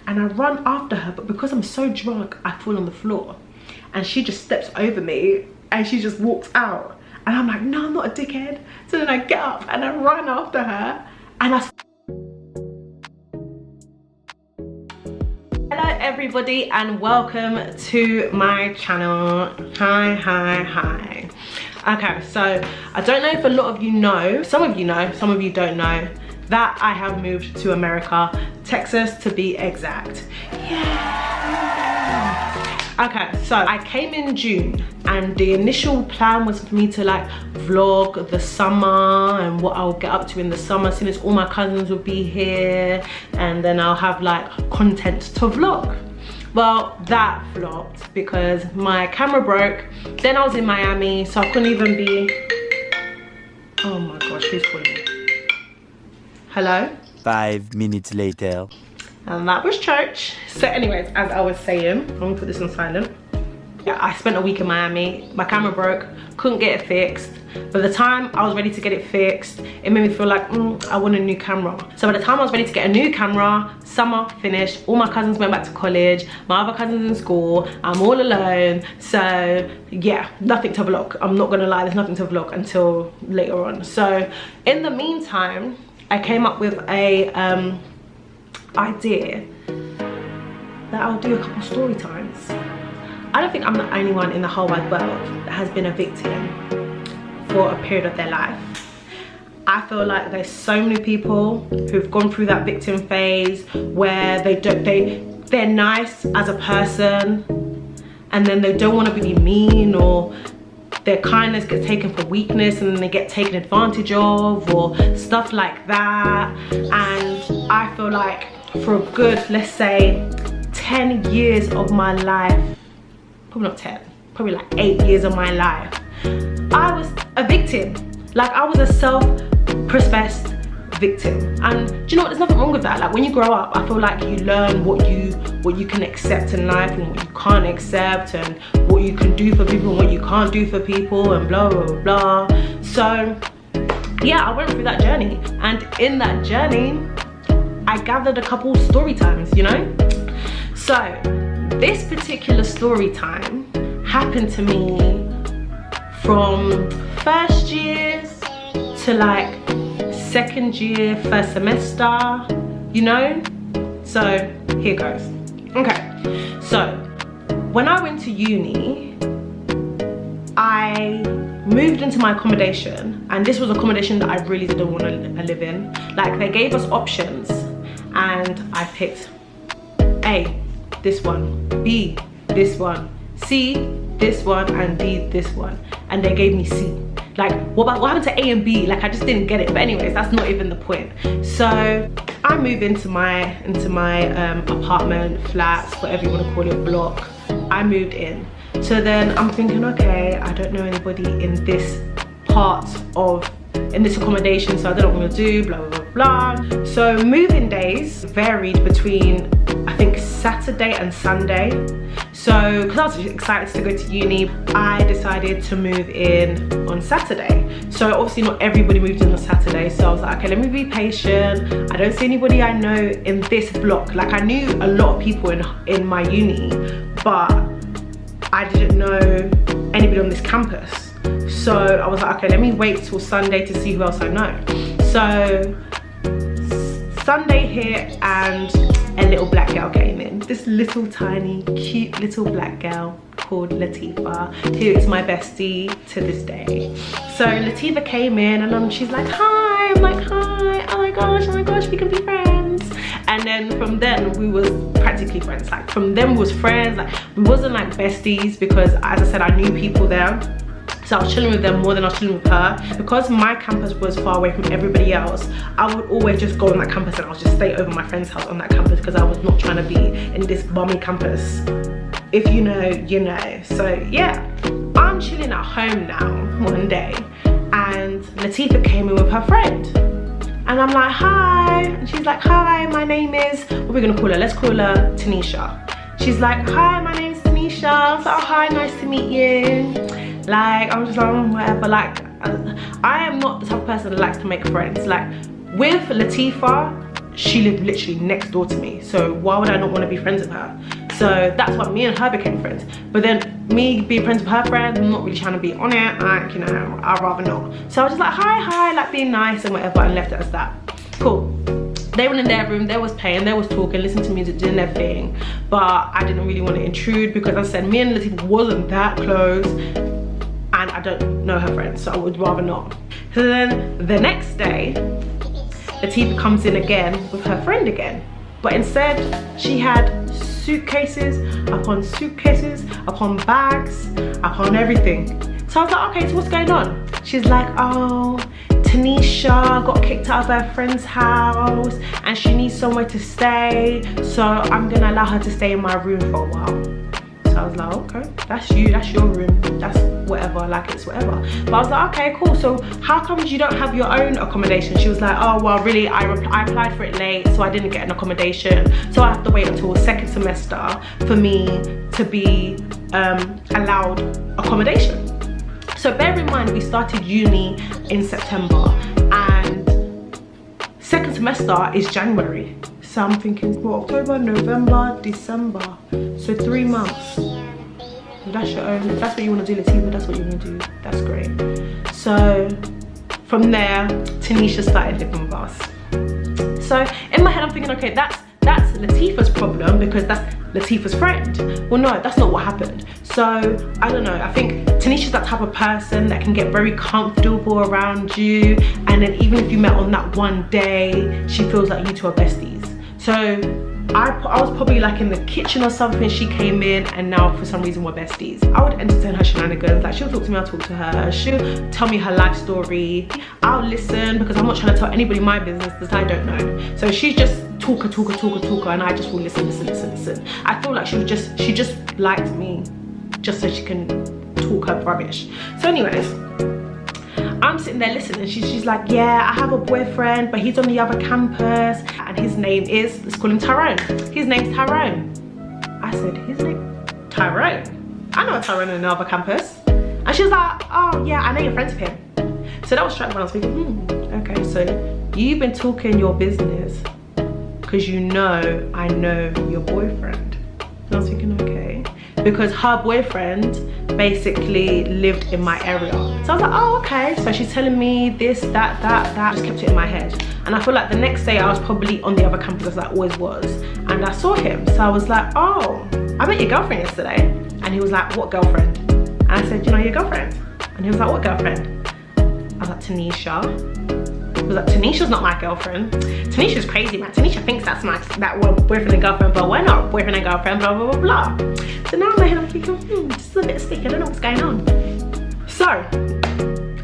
and I run after her, but because I'm so drunk, I fall on the floor. And she just steps over me and she just walks out. And I'm like, no, I'm not a dickhead. So then I get up and I run after her and Hello everybody and welcome to my channel. Hi. Okay, so I don't know if a lot of you know, some of you don't know, that I have moved to America, Texas to be exact. Yeah. Okay, so I came in June and the initial plan was for me to like vlog the summer and what I'll get up to in the summer, since all my cousins would be here, and then I'll have like content to vlog. Well, that flopped because my camera broke. Then I was in Miami, so I couldn't even be... Oh my gosh, who's calling me? Hello? 5 minutes later. And that was church. So anyways, as I was saying, I'm gonna put this on silent. Yeah, I spent a week in Miami. My camera broke, couldn't get it fixed. By the time I was ready to get it fixed, it made me feel like, I want a new camera. So by the time I was ready to get a new camera, summer finished, all my cousins went back to college, my other cousins in school, I'm all alone. So yeah, nothing to vlog. I'm not gonna lie, there's nothing to vlog until later on. So in the meantime, I came up with a idea that I'll do a couple story times. I don't think I'm the only one in the whole wide world that has been a victim for a period of their life. I feel like there's so many people who've gone through that victim phase where they're nice as a person and then they don't want to be mean, or their kindness gets taken for weakness and then they get taken advantage of, or stuff like that. And I feel like for a good, let's say 10 years of my life, probably not 10, probably like 8 years of my life, I was a victim. Like, I was a self-professed victim. And do you know what, there's nothing wrong with that. Like, when you grow up, I feel like you learn what you can accept in life and what you can't accept, and what you can do for people and what you can't do for people, and blah blah blah. So yeah, I went through that journey, and in that journey I gathered a couple story times, you know. So this particular story time happened to me from first year to like second year, first semester, you know. So here goes. Okay, so when I went to uni, I moved into my accommodation, and this was accommodation that I really didn't want to live in. Like, they gave us options and I picked A, this one, B, this one, C, this one, and D, this one, and they gave me C. Like, what happened to A and B? Like, I just didn't get it. But anyways, that's not even the point. So I moved into my apartment, flats, whatever you want to call it, block. I moved in. So then I'm thinking, okay, I don't know anybody in this accommodation, so I don't know what I'm gonna do, blah blah blah. So moving days varied between, I think, Saturday and Sunday. So because I was excited to go to uni, I decided to move in on Saturday. So obviously not everybody moved in on Saturday, so I was like, okay, let me be patient. I don't see anybody I know in this block. Like, I knew a lot of people in my uni, but I didn't know anybody on this campus. So I was like, okay, let me wait till Sunday to see who else I know. So Sunday hit and a little black girl came in. This little tiny cute little black girl called Latifa, who is my bestie to this day. So Latifa came in and she's like, hi. I'm like, hi, oh my gosh, we can be friends. And then from then we was practically friends. Like, from then we was friends. Like, we wasn't like besties because, as I said, I knew people there. So I was chilling with them more than I was chilling with her. Because my campus was far away from everybody else, I would always just go on that campus and I would just stay over my friend's house on that campus, because I was not trying to be in this bummy campus. If you know, you know. So yeah, I'm chilling at home now one day and Latifa came in with her friend. And I'm like, hi. And she's like, hi, my name is, what are we gonna call her? Let's call her Tanisha. She's like, hi, my name's Tanisha. I was like, oh, hi, nice to meet you. Like, I'm just like, whatever. Like, I am not the type of person that likes to make friends. Like, with Latifa, she lived literally next door to me, so why would I not want to be friends with her? So that's why me and her became friends. But then me being friends with her friend, I'm not really trying to be on it, like, you know, I'd rather not. So I was just like, hi, like being nice and whatever, and left it as that. Cool. They went in their room, they was playing, they was talking, listening to music, doing their thing. But I didn't really want to intrude because, as I said, me and Latifah wasn't that close, and I don't know her friends, so I would rather not. So then the next day, Latifah comes in again with her friend again. But instead, she had suitcases upon suitcases upon bags upon everything. So I was like, okay, so what's going on? She's like, oh, Tanisha got kicked out of her friend's house and she needs somewhere to stay, so I'm gonna allow her to stay in my room for a while. So I was like, okay, that's you, that's your room, that's whatever, like it's whatever. But I was like, okay, cool, so how come you don't have your own accommodation? She was like, oh, well, really, I applied for it late, so I didn't get an accommodation. So I have to wait until second semester for me to be allowed accommodation. So bear in mind, we started uni in September and second semester is January. So I'm thinking, well, October, November, December. So 3 months. That's your own, if that's what you want to do, Latifah, that's what you want to do. That's great. So from there, Tanisha started living with us. So in my head, I'm thinking, okay, that's Latifah's problem because that's Latifah's friend. Well, no, that's not what happened. So I don't know, I think Tanisha's that type of person that can get very comfortable around you, and then even if you met on that one day, she feels like you two are besties. So I was probably like in the kitchen or something, she came in, and now for some reason we're besties. I would entertain her shenanigans, like she'll talk to me, I'll talk to her, she'll tell me her life story, I'll listen because I'm not trying to tell anybody my business because I don't know. So she's just talker, and I just will listen. I feel like she just liked me just so she can talk her rubbish. So anyways, I'm sitting there listening. She's like, yeah, I have a boyfriend, but he's on the other campus, and his name is, let's call him Tyrone. His name's Tyrone. I said, his name? Tyrone? I know a Tyrone on the other campus. And she was like, oh yeah, I know you're friends with him. So that was straight when I was thinking, okay, so you've been talking your business because you know I know your boyfriend. And I was thinking, okay. Because her boyfriend basically lived in my area. So I was like, oh, okay. So she's telling me this, that. I just kept it in my head. And I feel like the next day I was probably on the other campus as I always was. And I saw him. So I was like, oh, I met your girlfriend yesterday. And he was like, what girlfriend? And I said, you know your girlfriend? And he was like, what girlfriend? I was like, Tanisha. He was like, Tanisha's not my girlfriend. Tanisha's crazy, man. Tanisha thinks that we're boyfriend and girlfriend, but we're not boyfriend and girlfriend, blah, blah, blah, blah. So now in my head, I'm thinking, this is a bit sticky. I don't know what's going on. So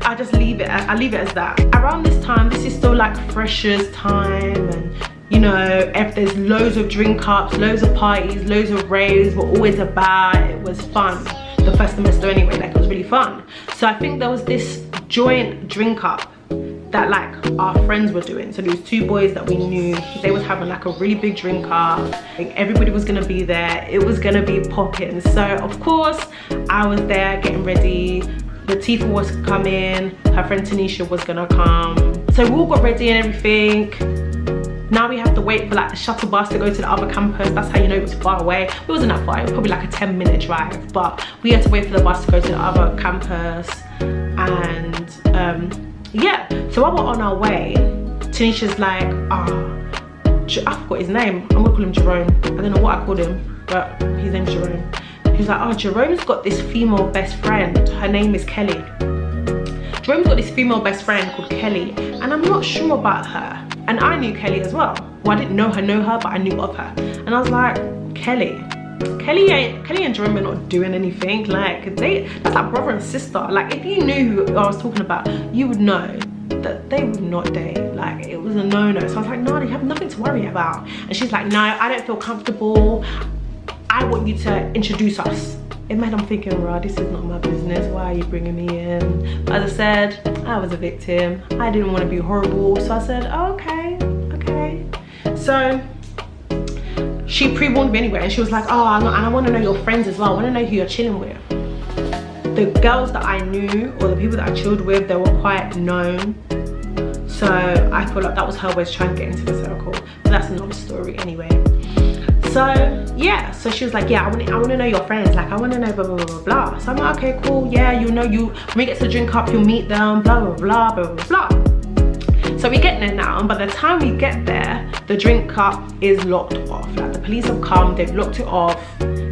I just leave it. I leave it as that. Around this time, this is still like freshers time, and you know, if there's loads of drink ups, loads of parties, loads of raves, we're always about. It was fun. The first semester anyway, like it was really fun. So I think there was this joint drink up that like our friends were doing. So there was 2 boys that we knew, they was having like a really big drink up, like everybody was gonna be there, it was gonna be popping. So of course I was there getting ready, Latifah was coming, her friend Tanisha was gonna come, so we all got ready and everything. Now we have to wait for like the shuttle bus to go to the other campus. That's how you know it was far away. It wasn't that far, it was probably like a 10-minute drive, but we had to wait for the bus to go to the other campus. And yeah, so while we're on our way, Tanisha's like, I forgot his name. I'm gonna call him Jerome. I don't know what I called him, but his name's Jerome. He was like, oh, Jerome's got this female best friend. Her name is Kelly. Jerome's got this female best friend called Kelly, and I'm not sure about her. And I knew Kelly as well. Well, I didn't know her, but I knew of her. And I was like, Kelly and Jerome are not doing anything. Like that's like brother and sister. Like if you knew who I was talking about, you would know that they would not date. Like it was a no-no. So I was like, no, you have nothing to worry about. And she's like, no, I don't feel comfortable. I want you to introduce us. In my head I'm thinking, right, this is not my business. Why are you bringing me in? But as I said, I was a victim. I didn't want to be horrible. So I said, oh, okay. So she pre-warned me anyway, and she was like, oh, and I want to know your friends as well. I want to know who you're chilling with. The girls that I knew, or the people that I chilled with, they were quite known. So So I feel like that was her way to try and get into the circle. But that's another story anyway. So yeah, so she was like, yeah, I want to know your friends, like I want to know blah blah blah blah blah. So I'm like, okay, cool, yeah, you know, when we get to the drink up, you'll meet them, blah blah blah blah blah blah. So we get there now, and by the time we get there, the drink cup is locked off. Like the police have come, they've locked it off.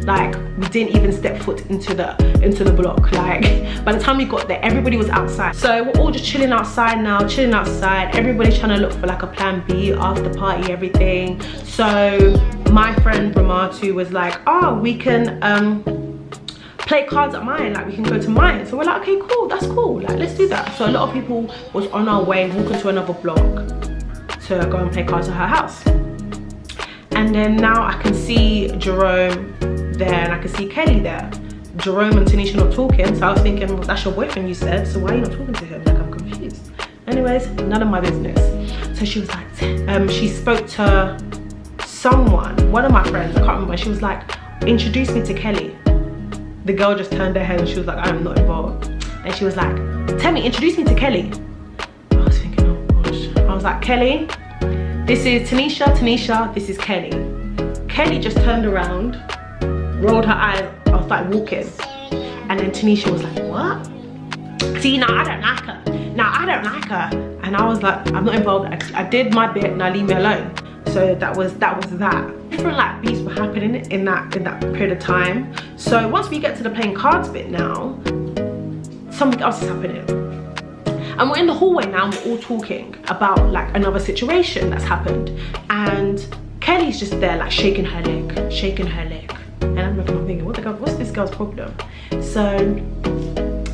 Like we didn't even step foot into the block. Like by the time we got there, everybody was outside. So we're all just chilling outside now, chilling outside. Everybody's trying to look for like a plan B, after party, everything. So my friend Ramatu was like, oh, we can play cards at mine, like we can go to mine. So we're like, okay, cool, that's cool, like let's do that. So a lot of people was on our way walking to another block to go and play cards at her house. And then now I can see Jerome there and I can see Kelly there. Jerome and Tanisha not talking, so I was thinking, well, that's your boyfriend you said, so why are you not talking to him? Like I'm confused. Anyways, none of my business. So she was like, she spoke to someone, one of my friends, I can't remember, she was like, introduce me to Kelly. The girl just turned her head and she was like, I'm not involved. And she was like, tell me, introduce me to Kelly. I was thinking, oh gosh. I was like, Kelly, this is Tanisha, Tanisha, this is Kelly. Kelly just turned around, rolled her eyes, I was like walking. And then Tanisha was like, what? See, now I don't like her. Now I don't like her. And I was like, I'm not involved. I did my bit, now leave me alone. So that was that. Different like beats were happening in that period of time. So once we get to the playing cards bit now, something else is happening. And we're in the hallway now and we're all talking about like another situation that's happened. And Kelly's just there like shaking her leg, shaking her leg. And I'm looking, I'm thinking, what's this girl's problem? So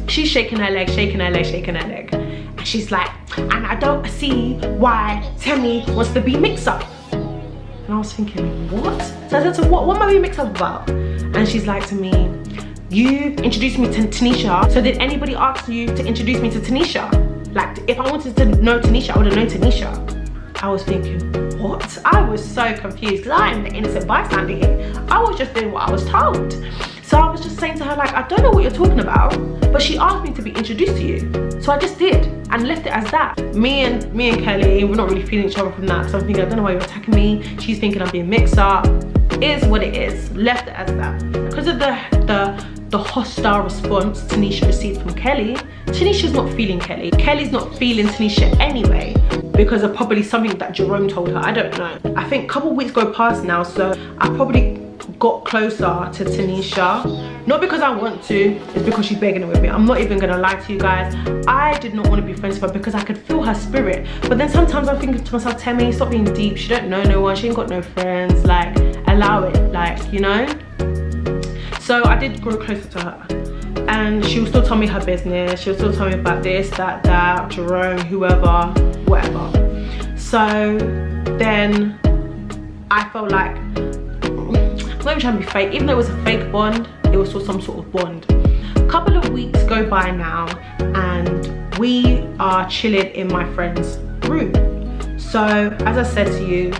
she's shaking her leg, shaking her leg, shaking her leg. And she's like, and I don't see why Temi wants to be mixed up. And I was thinking, what? So I said, so what am I being mixed up about? And she's like to me, you introduced me to Tanisha. So did anybody ask you to introduce me to Tanisha? Like if I wanted to know Tanisha, I would have known Tanisha. I was thinking, what? I was so confused because I am the innocent bystander here. I was just doing what I was told. So I was just saying to her, like, I don't know what you're talking about, but she asked me to be introduced to you. So I just did and left it as that. Me and Kelly, we're not really feeling each other from that. So I'm thinking, I don't know why you're attacking me. She's thinking I'm being mixed up. It is what it is. Left it as that. Because of the hostile response Tanisha received from Kelly, Tanisha's not feeling Kelly. Kelly's not feeling Tanisha anyway because of probably something that Jerome told her. I don't know. I think a couple weeks go past now, so I probably got closer to Tanisha. Not because I want to, it's because she's begging it with me. I'm not even gonna lie to you guys. I did not want to be friends with her because I could feel her spirit. But then sometimes I'm thinking to myself, Temi, stop being deep. She don't know no one, she ain't got no friends. Like, allow it, like, you know? So I did grow closer to her. And she would still tell me her business. She would still tell me about this, that, Jerome, whoever, whatever. So then I felt like, I'm not even trying to be fake. Even though it was a fake bond, it was still some sort of bond. A couple of weeks go by now and we are chilling in my friend's room. So as I said to you,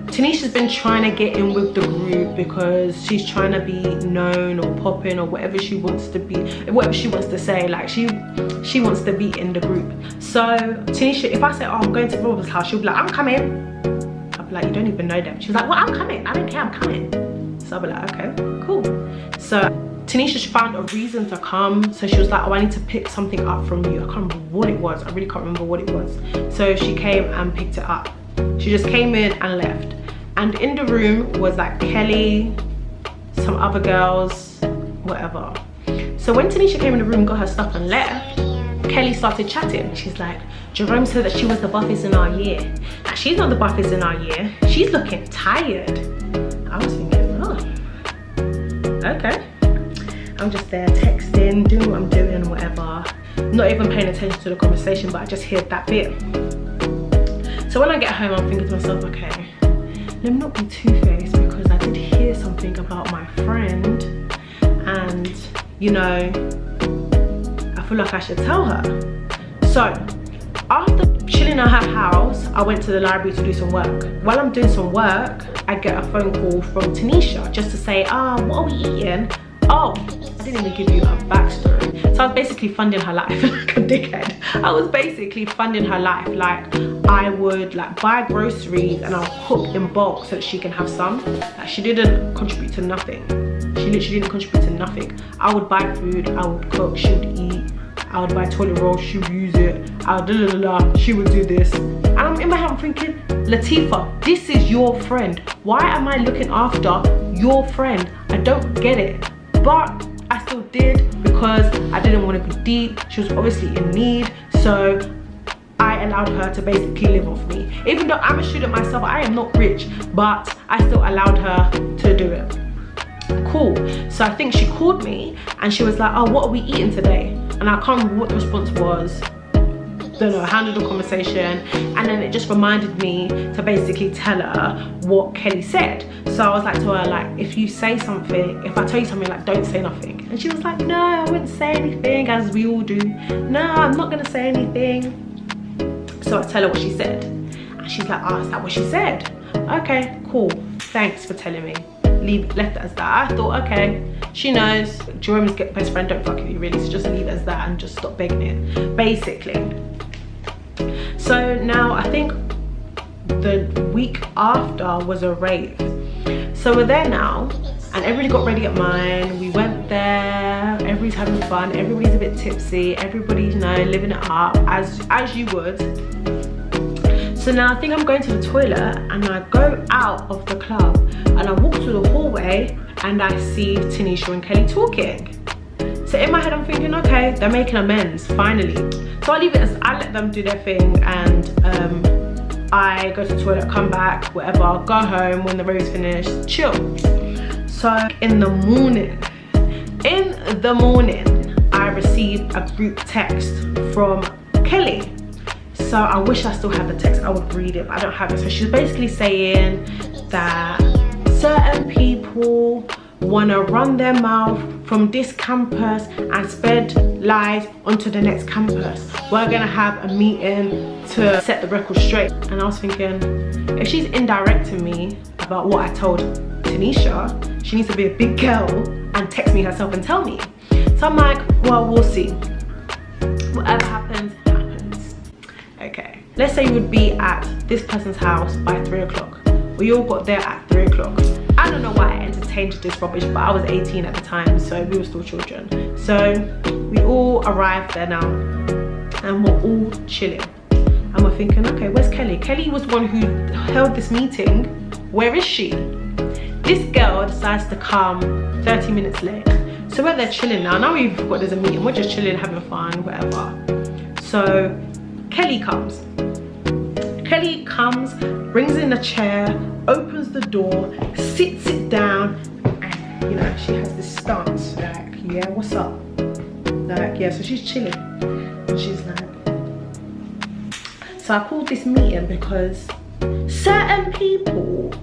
Tanisha's been trying to get in with the group because she's trying to be known or popping or whatever she wants to be, whatever she wants to say. Like she wants to be in the group. So Tanisha, if I say, oh, I'm going to Rob's house, she'll be like, I'm coming. I'll be like, you don't even know them. She's like, well, I'm coming. I don't care, I'm coming. So I'll be like, okay, cool. So Tanisha found a reason to come. So she was like, oh, I need to pick something up from you. I can't remember what it was. I really can't remember what it was. So she came and picked it up. She just came in and left. And in the room was like Kelly, some other girls, whatever. So when Tanisha came in the room, got her stuff and left, Kelly started chatting. She's like, Jerome said that she was the buffest in our year. Now she's not the buffest in our year. She's looking tired. I was thinking, oh, okay. I'm just there texting, doing what I'm doing and whatever. Not even paying attention to the conversation, but I just heard that bit. So when I get home, I'm thinking to myself, okay, let me not be two-faced because I did hear something about my friend and, you know, I feel like I should tell her. So after chilling at her house, I went to the library to do some work. While I'm doing some work, I get a phone call from Tanisha just to say, what are we eating? Oh, I didn't even give you her backstory. So I was basically funding her life like a dickhead. I was basically funding her life. Like, I would like buy groceries and I'll cook in bulk so that she can have some. Like, she didn't contribute to nothing. She literally didn't contribute to nothing. I would buy food, I would cook, she would eat. I would buy toilet roll, she would use it. I would she would do this. And I'm in my head, I'm thinking, Latifah, this is your friend. Why am I looking after your friend? I don't get it. But I still did because I didn't want to be deep. She was obviously in need. So I allowed her to basically live off me. Even though I'm a student myself, I am not rich, but I still allowed her to do it. Cool. So I think she called me and she was like, oh, what are we eating today? And I can't remember what the response was. Don't know, I handled the conversation, and then it just reminded me to basically tell her what Kelly said. So I was like to her, like, if you say something, if I tell you something, like, don't say nothing. And she was like, no, I wouldn't say anything, as we all do. No, I'm not gonna say anything. So I tell her what she said, and she's like, oh, is that what she said? Okay, cool, thanks for telling me. Left it as that. I thought, okay, she knows Jerome's best friend don't fuck with you, really, so just leave it as that and just stop begging it, basically. So now I think the week after was a rave. So we're there now and everybody got ready at mine. We went there, everybody's having fun, everybody's a bit tipsy, everybody's, you know, living it up as you would. So now I think I'm going to the toilet and I go out of the club and I walk to the hallway and I see Tanisha and Kelly talking. So in my head I'm thinking, okay, they're making amends, finally. So I leave it as, I let them do their thing, and I go to the toilet, come back, whatever, go home when the rave's finished, chill. So in the morning, I received a group text from Kelly. So I wish I still had the text, I would read it, but I don't have it. So she's basically saying that certain people want to run their mouth from this campus and spread lies onto the next campus. We're gonna have a meeting to set the record straight. And I was thinking, if she's indirecting me about what I told Tanisha, she needs to be a big girl and text me herself and tell me. So I'm like, well, we'll see. Whatever happens, happens. Okay, let's say you would be at this person's house by 3 o'clock. We all got there at 3 o'clock. I don't know why I entertained this rubbish, but I was 18 at the time, so we were still children. So we all arrived there now and we're all chilling. And we're thinking, okay, where's Kelly? Kelly was the one who held this meeting. Where is she? This girl decides to come 30 minutes late. So we're there chilling now. Now we've got, there's a meeting, we're just chilling, having fun, whatever. So Kelly comes. Kelly comes, brings in a chair, opens the door, sits it down, and you know, she has this stance, like, yeah, what's up? Like, yeah, so she's chilling. And she's like, so I called this meeting because certain people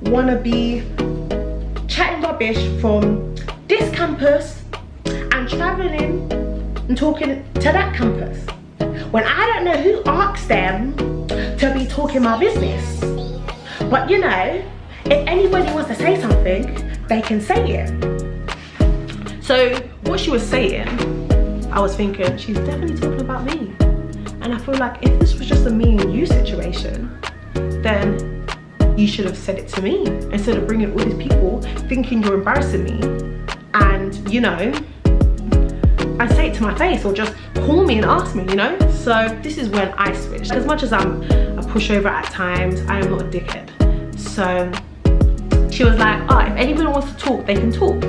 wanna be chatting rubbish from this campus and traveling and talking to that campus. When I don't know who asked them to be talking my business. But you know, if anybody wants to say something, they can say it. So what she was saying, I was thinking, she's definitely talking about me. And I feel like if this was just a me and you situation, then you should have said it to me instead of bringing all these people thinking you're embarrassing me and, you know, and say it to my face or just call me and ask me, you know? So this is when I switched. As much as I'm a pushover at times, I am not a dickhead. So she was like, oh, if anyone wants to talk, they can talk.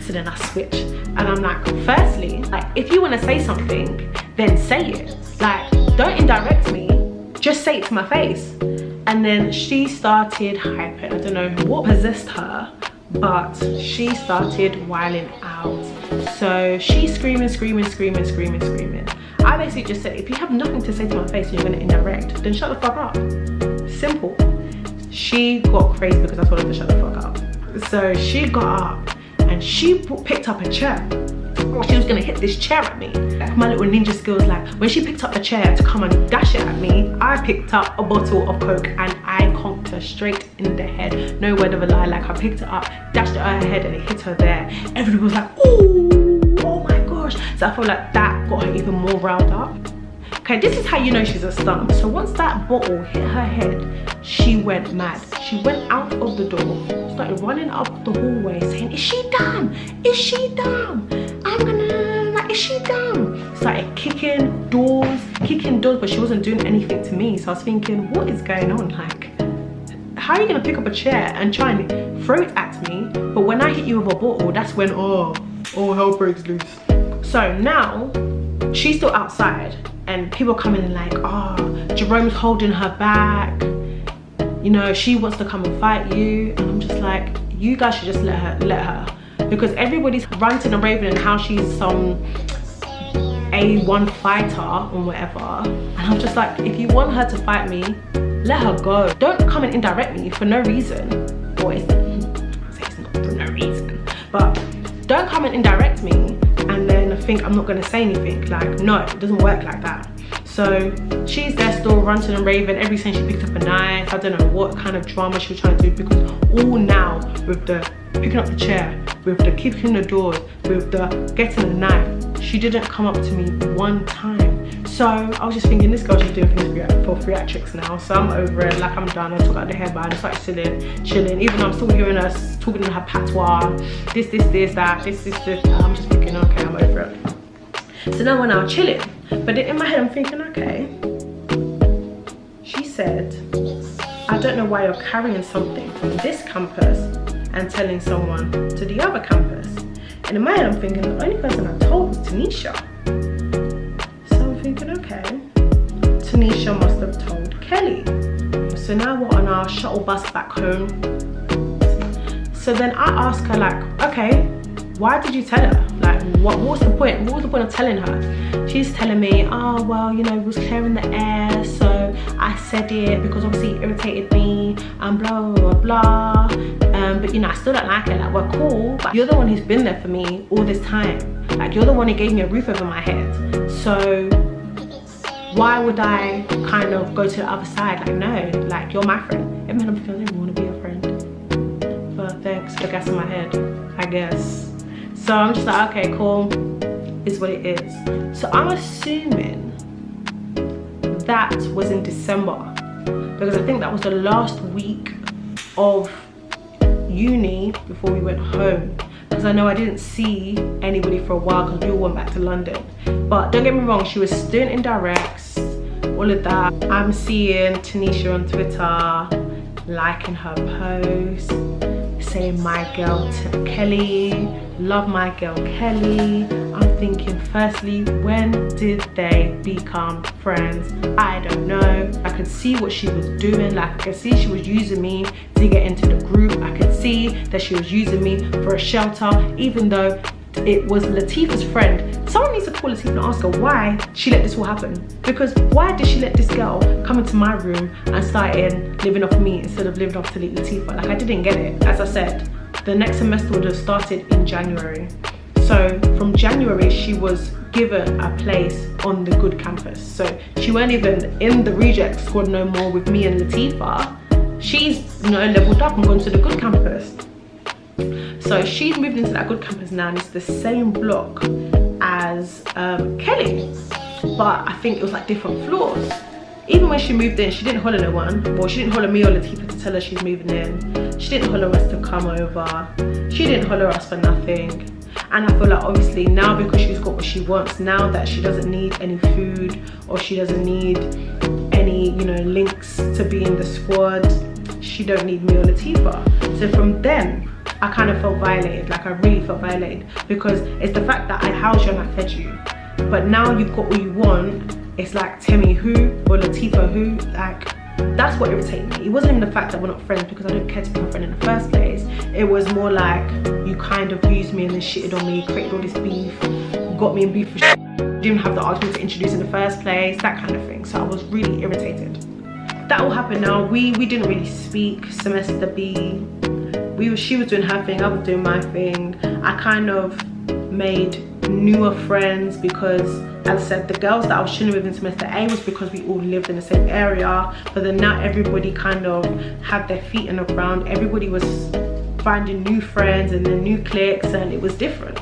So then I switch and I'm like, firstly, like, if you want to say something, then say it. Like, don't indirect me, just say it to my face. And then she started hyping. I don't know what possessed her, but she started wilding out. So she's screaming. I basically just said, if you have nothing to say to my face and you're gonna indirect, then shut the fuck up. Simple. She got crazy because I told her to shut the fuck up. So she got up and she picked up a chair. She was gonna hit this chair at me. My little ninja skills, like, when she picked up the chair to come and dash it at me, I picked up a bottle of Coke and I clocked her straight in the head. No word of a lie. Like, I picked her up, dashed it at her head, and it hit her there. Everybody was like, oh my gosh. So I feel like that got her even more riled up. Okay, this is how you know she's a stunner. So once that bottle hit her head, she went mad. She went out of the door, started running up the hallway saying, is she dumb? Is she dumb? I'm gonna, like, is she dumb? Started kicking doors, but she wasn't doing anything to me. So I was thinking, what is going on? Like, how are you gonna pick up a chair and try and throw it at me? But when I hit you with a bottle, that's when, oh, hell breaks loose. So now, she's still outside. And people are coming in like, oh, Jerome's holding her back. You know, she wants to come and fight you. And I'm just like, you guys should just let her. Because everybody's ranting and raving and how she's some A1 fighter or whatever. And I'm just like, if you want her to fight me, let her go. Don't come and indirect me for no reason. Or it's not for no reason. But don't come and indirect me and then think I'm not gonna say anything. Like, no, it doesn't work like that. So she's there still ranting and raving. Every time she picked up a knife, I don't know what kind of drama she was trying to do, because all now with the picking up the chair, with the kicking the doors, with the getting the knife, she didn't come up to me one time. So I was just thinking, this girl just doing things for theatrics now. So I'm over it. Like, I'm done. I took out the hairband, I started chilling. Even though I'm still hearing her talking in her patois, this, that. I'm just thinking, okay, I'm over it. So now we're now chilling. But in my head, I'm thinking, okay. She said, I don't know why you're carrying something from this campus and telling someone to the other campus. And in my head, I'm thinking, the only person I told was Tanisha. So I'm thinking, okay, Tanisha must have told Kelly. So now we're on our shuttle bus back home. So then I ask her, like, okay, why did you tell her? Like, what was the point? What was the point of telling her? She's telling me, oh, well, you know, it was clearing the air, so I said it because obviously it irritated me, and blah, blah, blah, blah. But, you know, I still don't like it. Like, we're cool, but you're the one who's been there for me all this time. Like, you're the one who gave me a roof over my head. So why would I kind of go to the other side? Like, no, like, you're my friend. It meant I don't even want to be your friend. But thanks for the gas in my head, I guess. So I'm just like, okay, cool, is what it is. So I'm assuming that was in December, because I think that was the last week of uni before we went home. Because I know I didn't see anybody for a while because we all went back to London. But don't get me wrong, she was still in directs, all of that. I'm seeing Tanisha on Twitter, liking her posts, saying my girl Kelly, love my girl Kelly. I'm thinking, firstly, when did they become friends? I don't know. I could see what she was doing. Like, I could see she was using me to get into the group. I could see that she was using me for a shelter, even though it was Latifah's friend. Someone needs to call Latifah and ask her why she let this all happen. Because why did she let this girl come into my room and start living off me instead of living off to Latifah? Like, I didn't get it. As I said, the next semester would have started in January. So from January, she was given a place on the good campus. So she weren't even in the reject squad no more with me and Latifah. She's, you know, leveled up and gone to the good campus. So she's moved into that good campus now, and it's the same block as Kelly, but I think it was like different floors. Even when she moved in, she didn't holler no one. Well, she didn't holler me or Latifah to tell her she's moving in. She didn't holler us to come over. She didn't holler us for nothing. And I feel like obviously now, because she's got what she wants, now that she doesn't need any food or she doesn't need any, you know, links to be in the squad, she don't need me or Latifah. So from then, I kind of felt violated. Like, I really felt violated, because it's the fact that I housed you and I fed you, but now you've got what you want. It's like, Temi who or Latifah who? Like, that's what irritated me. It wasn't even the fact that we're not friends, because I don't care to be her friend in the first place. It was more like, you kind of used me and then shitted on me, created all this beef, got me in beef for shit, didn't have the argument to introduce in the first place, that kind of thing. So I was really irritated. That all happened now. We didn't really speak semester B. She was doing her thing, I was doing my thing. I kind of made newer friends because as I said, the girls that I was chilling with in semester A was because we all lived in the same area, but then now everybody kind of had their feet in the ground. Everybody was finding new friends and then new cliques, and it was different.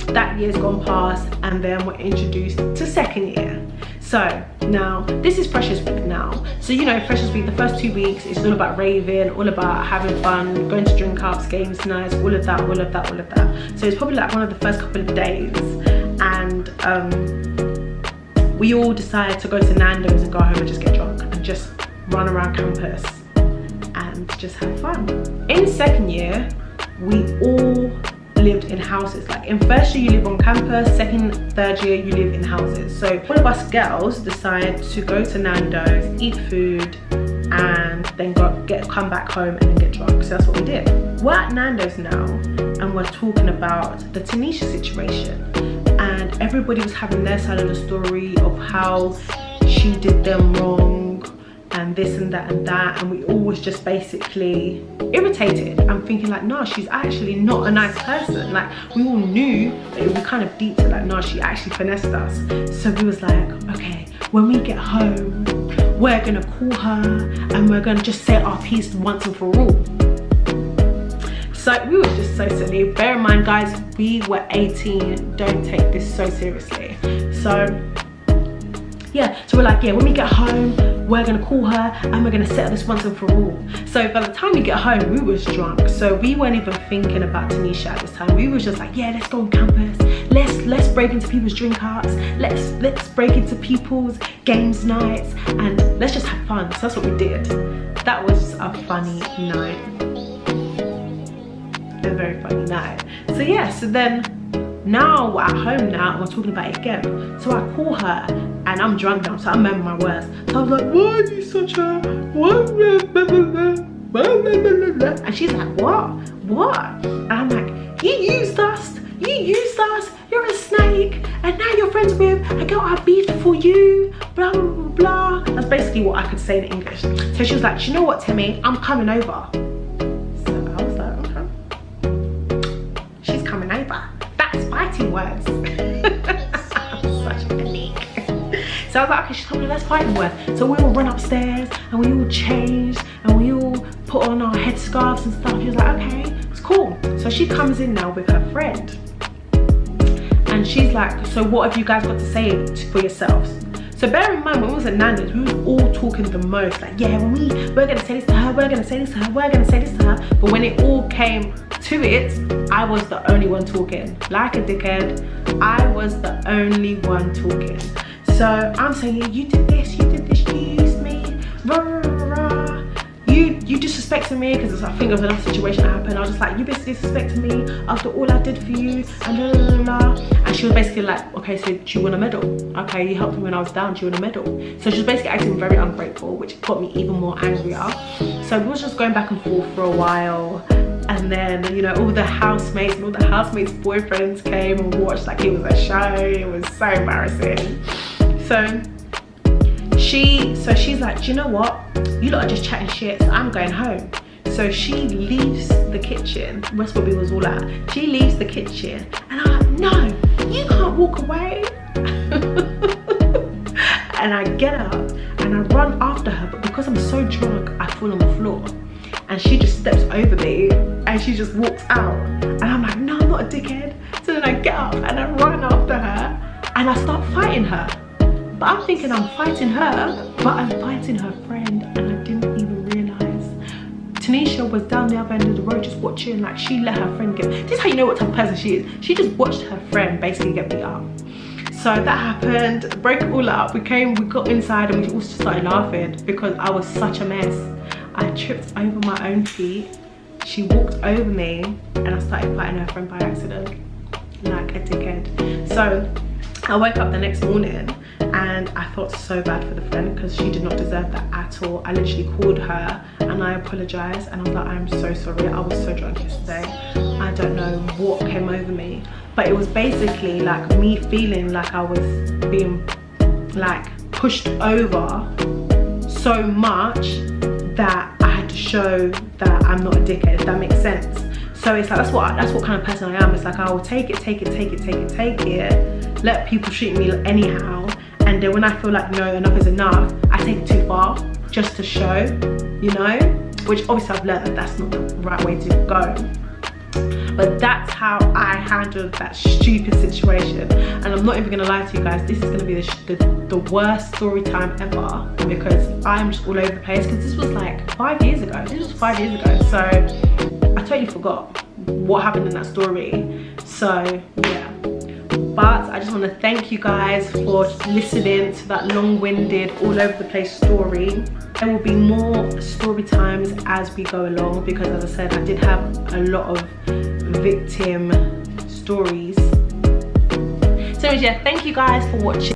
That year's gone past, and then we're introduced to second year. So now this is Freshers Week now. So you know, Freshers Week, the first 2 weeks, it's all about raving, all about having fun, going to drink ups, games nights, all of that. So it's probably like one of the first couple of days, and we all decided to go to Nando's and go home and just get drunk and just run around campus and just have fun. In second year, we all lived in houses. Like in first year you live on campus, second, third year you live in houses. So all of us girls decide to go to Nando's, eat food, and then come back home and then get drunk. So that's what we did. We're at Nando's now and we're talking about the Tanisha situation, and everybody was having their side of the story of how she did them wrong and this and that and that, and we all was just basically irritated. I'm thinking like, no, she's actually not a nice person. Like we all knew that it would be kind of deep to like, no, she actually finessed us. So we was like, okay, when we get home, we're gonna call her and we're gonna just say our piece once and for all. So we were just so silly. Bear in mind guys, we were 18, don't take this so seriously. So yeah, so we're like, yeah, when we get home, we're gonna call her and we're gonna settle this once and for all. So by the time we get home, we was drunk. So we weren't even thinking about Tanisha at this time. We was just like, yeah, let's go on campus. Let's break into people's drink ups. Let's break into people's games nights and let's just have fun. So that's what we did. That was a funny night. A very funny night. So yeah, so then now we're at home now and we're talking about it again. So I call her and I'm drunk now, so I remember my words. So I was like, why are you such a and she's like, what? And I'm like, you used us, you're a snake, and now you're friends with a girl I beefed for you, blah blah blah blah. That's basically what I could say in English. So she was like, you know what, Timmy, I'm coming over. So I was like, okay, she's coming over. That's fighting words. Such a leak. So I was like, okay, she's coming, let's fighting words. So we all run upstairs and we all changed and we all put on our headscarves and stuff. She was like, okay, it's cool. So she comes in now with her friend. And she's like, so what have you guys got to say for yourselves? So bear in mind, when we was at Nando's, we was all talking the most. Like, yeah, we're gonna say this to her, we're gonna say this to her, we're gonna say this to her. But when it all came to it, I was the only one talking. Like a dickhead, I was the only one talking. So I'm saying, yeah, you did this, you used me, rah, rah, rah, rah. You disrespected me, because I think of another situation that happened. I was just like, you basically disrespected me after all I did for you, and blah, blah, blah, blah. And she was basically like, okay, so do you want a medal? Okay, you helped me when I was down, do you want a medal? So she was basically acting very ungrateful, which got me even more angrier. So we was just going back and forth for a while. And then, you know, all the housemates and all the housemates' boyfriends came and watched like it was a show. It was so embarrassing. So she's like, do you know what? You lot are just chatting shit, so I'm going home. So she leaves the kitchen. That's where we was all at. She leaves the kitchen and I'm like, no, you can't walk away. And I get up and I run after her, but because I'm so drunk, I fall on the floor. And she just steps over me and she just walks out. And I'm like, no, I'm not a dickhead. So then I get up and I run after her and I start fighting her. But I'm thinking I'm fighting her, but I'm fighting her friend, and I didn't even realise. Tanisha was down the other end of the road just watching. Like, she let her friend this is how you know what type of person she is. She just watched her friend basically get beat up. So that happened, broke it all up. We got inside and we all just started laughing because I was such a mess. I tripped over my own feet. She walked over me and I started fighting her friend by accident, like a dickhead. So I woke up the next morning and I felt so bad for the friend because she did not deserve that at all. I literally called her and I apologized and I was like, I'm so sorry, I was so drunk yesterday. I don't know what came over me, but it was basically like me feeling like I was being like pushed over so much that I had to show that I'm not a dickhead, if that makes sense. So it's like, that's what kind of person I am. It's like, I will take it, let people treat me anyhow, and then when I feel like, no, enough is enough, I take it too far just to show, you know, which obviously I've learned that that's not the right way to go. But that's how I handled that stupid situation. And I'm not even gonna lie to you guys, this is gonna be the worst story time ever, because I'm just all over the place, because this was like 5 years ago. So I totally forgot what happened in that story. So yeah. But I just want to thank you guys for listening to that long-winded, all over the place story. There will be more story times as we go along, because as I said, I did have a lot of victim stories. So yeah, thank you guys for watching.